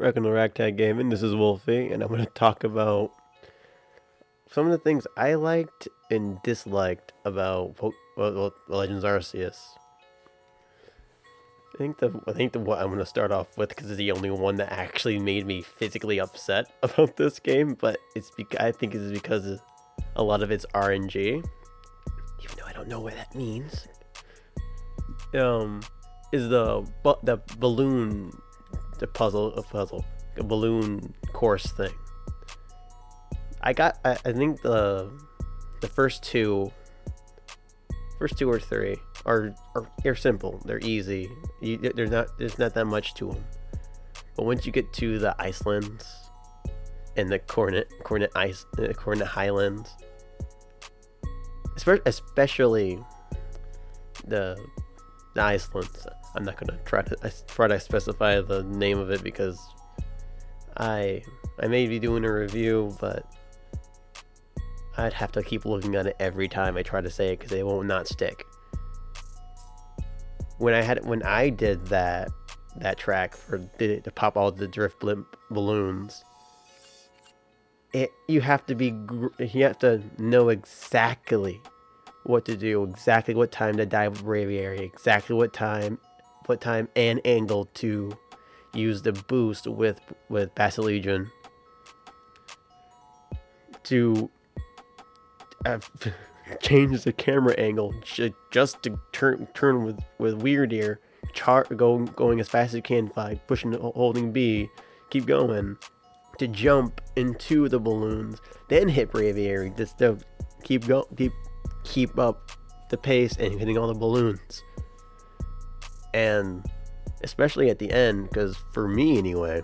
Welcome to Ragtag Gaming. This is Wolfie, and I'm going to talk about some of the things I liked and disliked about Legends Arceus. I think the what I'm going to start off with, because it's the only one that actually made me physically upset about this game, but I think it's because a lot of it's RNG, even though I don't know what that means. Is the balloon, a balloon course thing. I think the first two or three are simple. They're easy. There's not that much to them. But once you get to the Icelands and the Cornet Highlands, especially the Icelands. I'm not gonna try to specify the name of it because I may be doing a review, but I'd have to keep looking at it every time I try to say it because it won't not stick. When I did that track to pop all the drift blimp balloons, you have to know exactly what to do, exactly what time to dive with Braviary, exactly what time and angle to use the boost with Basilegion to change the camera angle just to turn with Weird Ear, going as fast as you can by holding B, keep going, to jump into the balloons, then hit Braviary just to keep up the pace and hitting all the balloons. And especially at the end, because for me anyway,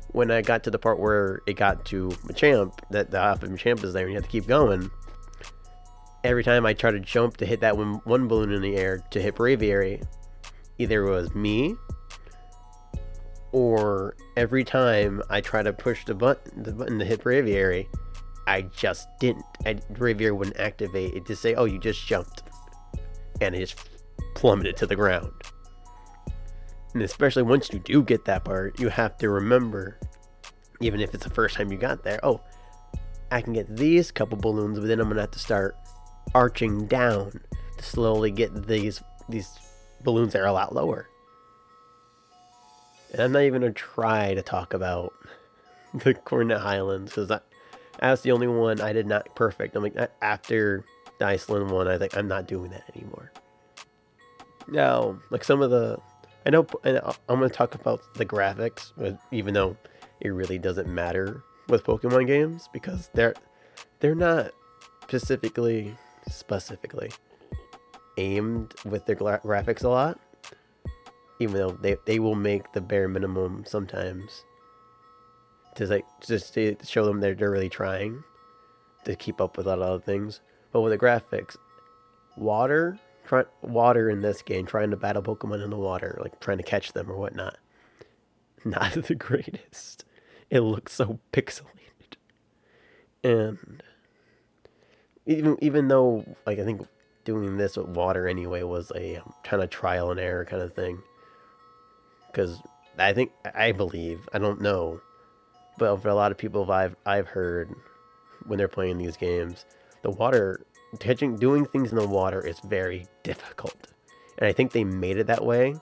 when I got to the part where it got to Machamp, that the half of Machamp is there and you have to keep going, every time I try to jump to hit that one balloon in the air to hit Braviary, either it was me, or every time I try to push the button to hit Braviary, I just didn't. Braviary wouldn't activate. It just say, "Oh, you just jumped," and it just plummeted to the ground. And especially once you do get that part, you have to remember, even if it's the first time you got there, oh, I can get these couple balloons, but then I'm gonna have to start arching down to slowly get these balloons that are a lot lower. And I'm not even gonna try to talk about the Cornet Highlands because that's the only one I did not perfect. I'm like, after the Iceland one, I think I'm not doing that anymore. Now, like some of the, I'm going to talk about the graphics, even though it really doesn't matter with Pokemon games because they're not specifically aimed with their graphics a lot, even though they will make the bare minimum sometimes to just to show them they're really trying to keep up with a lot of other things. But with the graphics, water in this game, trying to battle Pokemon in the water, like trying to catch them or whatnot, not the greatest. It looks so pixelated, and even though, like, I think doing this with water anyway was a kind of trial and error kind of thing, because I believe, I don't know, but for a lot of people I've heard when they're playing these games, the water doing things in the water is very difficult, and I think they made it that way,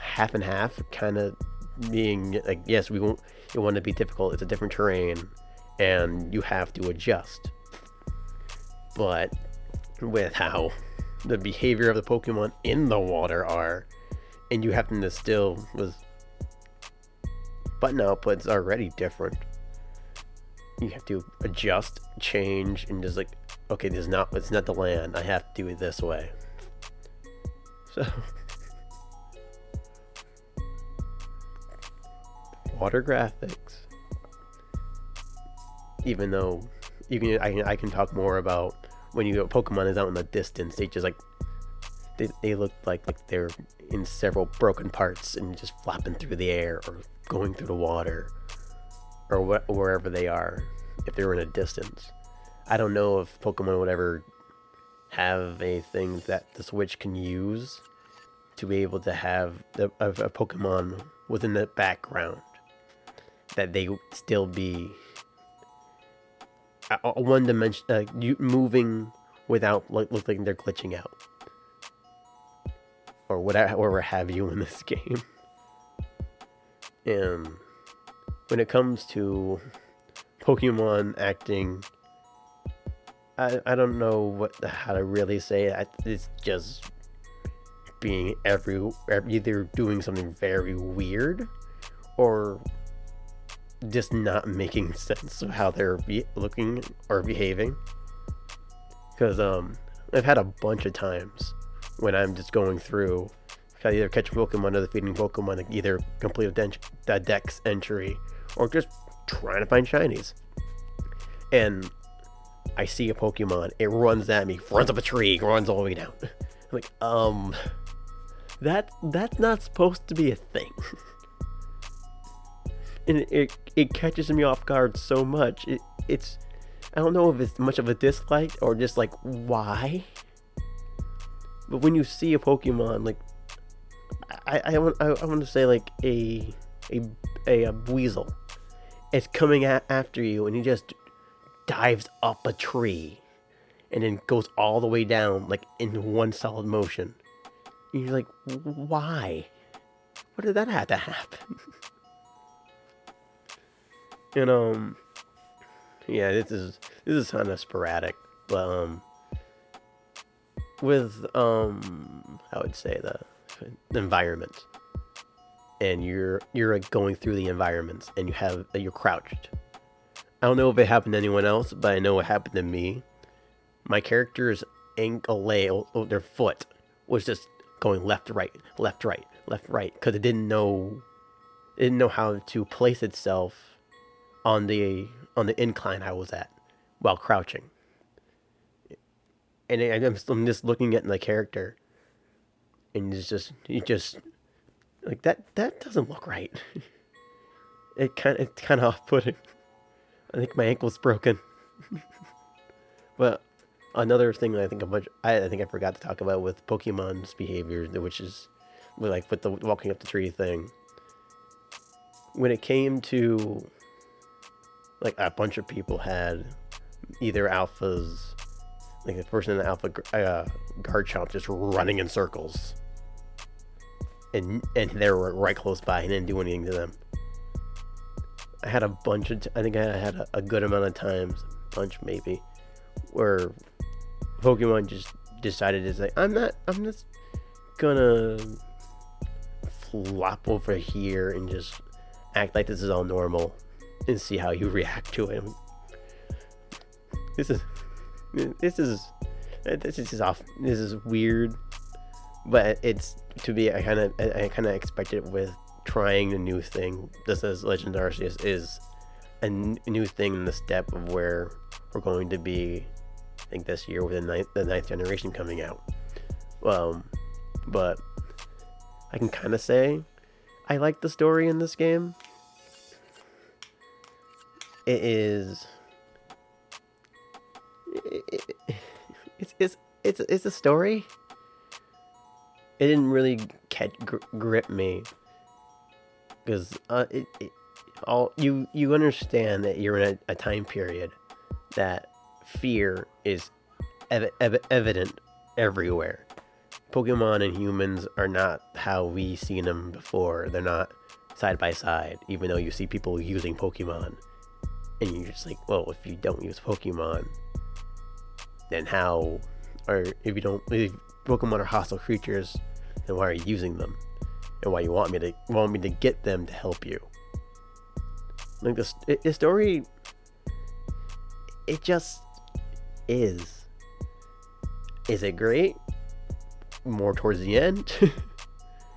half and half, kind of being like, yes, you want to be difficult. It's a different terrain, and you have to adjust. But with how the behavior of the Pokemon in the water are, and you have to distill with button outputs already different, you have to adjust, change, and just like, okay, it's not the land. I have to do it this way. So, water graphics. Even though I can talk more about when Pokemon is out in the distance, they just they look like they're in several broken parts and just flopping through the air or going through the water or wherever they are if they're in a distance. I don't know if Pokemon would ever have a thing that the Switch can use to be able to have a Pokemon within the background. that they would still be a one dimension, moving without look like they're glitching out or whatever have you in this game. And when it comes to Pokemon acting, I don't know how to really say it. It's just being either doing something very weird or just not making sense of how they're looking or behaving. Because I've had a bunch of times when I'm just going through, I either catch a Pokemon or defeating Pokemon, either complete a Dex entry or just trying to find shinies. And I see a Pokemon, it runs at me, runs up a tree, runs all the way down. I'm like, that's not supposed to be a thing. And it catches me off guard so much. It's I don't know if it's much of a dislike or just like why. But when you see a Pokemon, like I want to say like a weasel, it's coming after you and he just dives up a tree and then goes all the way down like in one solid motion. And you're like, why? What did that have to happen? And yeah, this is kind of sporadic, but with I would say the environment, and you're like going through the environments, and you're crouched. I don't know if it happened to anyone else, but I know it happened to me. My character's their foot was just going left, right, left, right, left, right, because it didn't know how to place itself on the incline I was at while crouching. And I'm just looking at the character, and it's just like that doesn't look right. It's kind of off-putting. I think my ankle's broken. But another thing that I think I forgot to talk about with Pokemon's behavior, which is like with the walking up the tree thing. When it came to like a bunch of people had either alphas, like the person in the alpha Garchomp just running in circles, and they were right close by and didn't do anything to them. I had a bunch of I think I had a good amount of times, bunch maybe, where Pokemon just decided to say, I'm just gonna flop over here and just act like this is all normal and see how you react to it. This is weird, but it's to be. I kind of expected it with trying a new thing. This is Legend of Arceus is a new thing in the step of where we're going to be. I think this year with the ninth generation coming out. But I can kind of say I like the story in this game. It's a story. It didn't really grip me because you understand that you're in a time period that fear is evident everywhere. Pokemon and humans are not how we seen them before. They're not side by side, even though you see people using Pokemon. And you're just like, well, if you don't use Pokemon, then how? Or if Pokemon are hostile creatures, then why are you using them? And why you want me to get them to help you? Like the story, it just is. Is it great? More towards the end,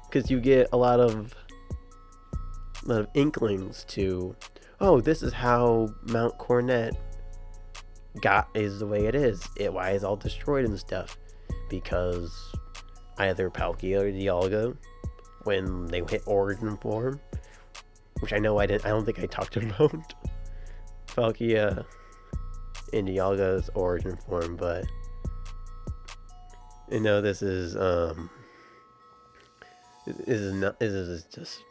because you get a lot of inklings to, oh, this is how Mount Coronet is the way it is. Why is all destroyed and stuff? Because either Palkia or Dialga, when they hit Origin form, which I don't think I talked about Palkia in Dialga's Origin form, but this is just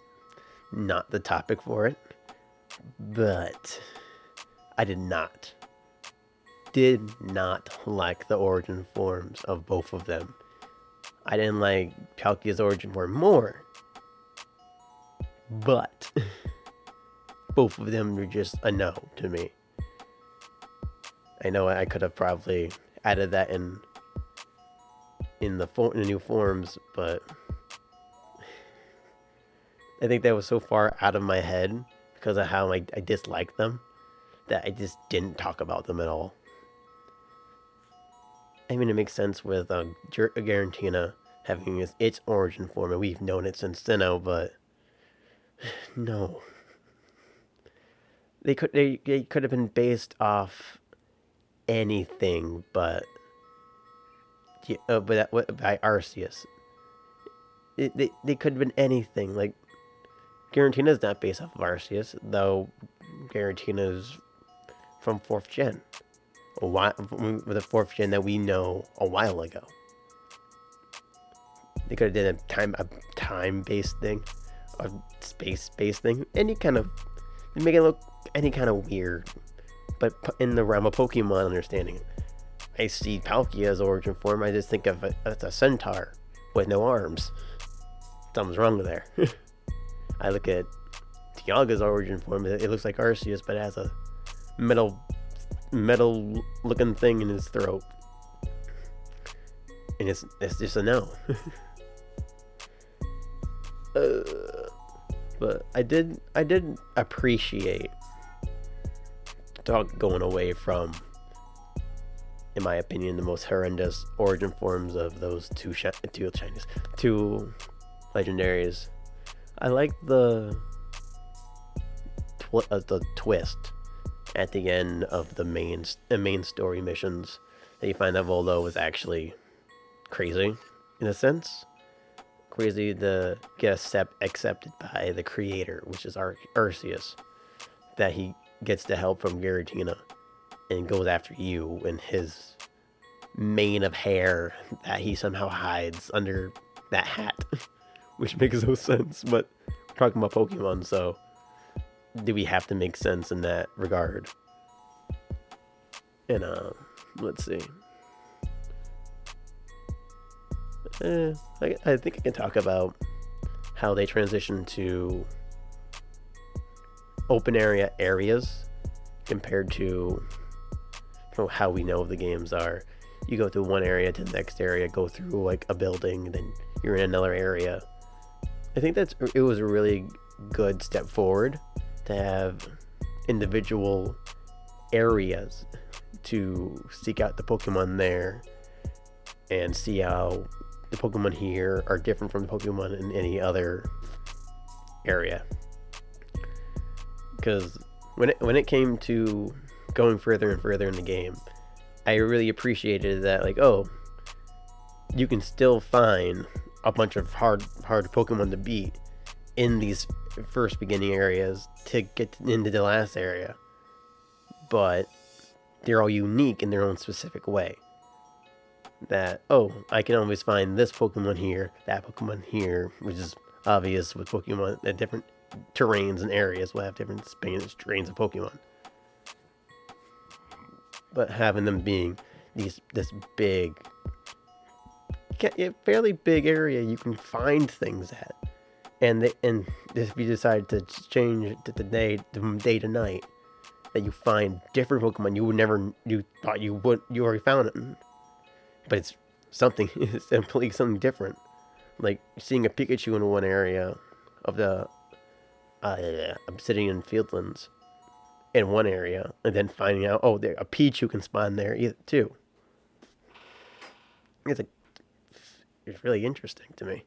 not the topic for it. But I did not like the origin forms of both of them. I didn't like Palkia's origin form more, but both of them were just a no to me. I know I could have probably added that in the new forms, but I think that was so far out of my head because of how I disliked them that I just didn't talk about them at all. I mean, it makes sense with Garantina having its origin form, and we've known it since Sinnoh, but no. They could have been based off anything but by Arceus. They could have been anything. Like, Garantina's not based off of Arceus, though Garantina's from 4th gen. With the 4th gen that we know a while ago. They could have did a time-based thing, a space-based thing, make it look any kind of weird. But in the realm of Pokemon understanding, I see Palkia's origin form, I just think of it as a centaur with no arms. Something's wrong there. I look at Dialga's origin form, it looks like Arceus, but it has a metal looking thing in his throat. And it's just a no. But I did appreciate going away from, in my opinion, the most horrendous origin forms of those two legendaries. I like the twist at the end of the main story missions that you find that Voldo was actually crazy, in a sense. Crazy to get accepted by the creator, which is Arceus, that he gets the help from Giratina and goes after you and his mane of hair that he somehow hides under that hat, which makes no sense, but we're talking about Pokemon, so do we have to make sense in that regard? And let's see. I think I can talk about how they transition to open areas compared to how we know the games are. You go through one area to the next area, go through like a building, then you're in another area. I think it was a really good step forward to have individual areas to seek out the Pokemon there and see how the Pokemon here are different from the Pokemon in any other area. Because when it came to going further and further in the game, I really appreciated that, like, oh, you can still find a bunch of hard Pokemon to beat in these first beginning areas to get into the last area, but they're all unique in their own specific way. That, oh, I can always find this Pokemon here, that Pokemon here, which is obvious with Pokemon at different terrains and areas will have different strains of Pokemon. But having them being this big, fairly big area you can find things at, and if you decide to change it to day to night, that you find different Pokemon you thought you already found it. But it's simply something different. Like seeing a Pikachu in one area of the Obsidian Fieldlands in one area, and then finding out, oh, a Pichu can spawn there too. It's really interesting to me.